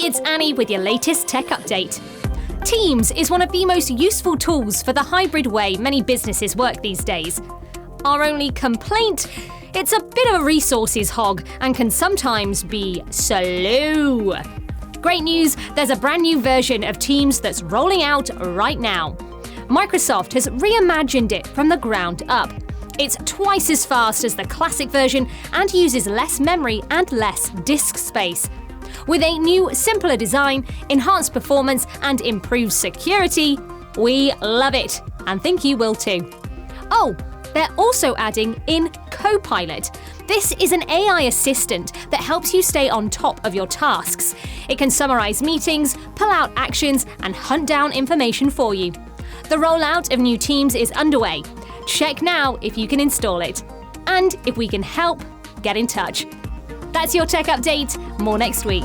it's Annie with your latest tech update. Teams is one of the most useful tools for the hybrid way many businesses work these days. Our only complaint? It's a bit of a resources hog and can sometimes be slow. Great news, there's a brand new version of Teams that's rolling out right now. Microsoft has reimagined it from the ground up. It's twice as fast as the classic version and uses less memory and less disk space. With a new, simpler design, enhanced performance, and improved security, we love it, and think you will too. Oh, they're also adding in Copilot. This is an AI assistant that helps you stay on top of your tasks. It can summarize meetings, pull out actions, and hunt down information for you. The rollout of new Teams is underway. Check now if you can install it. And if we can help, get in touch. That's your tech update. More next week.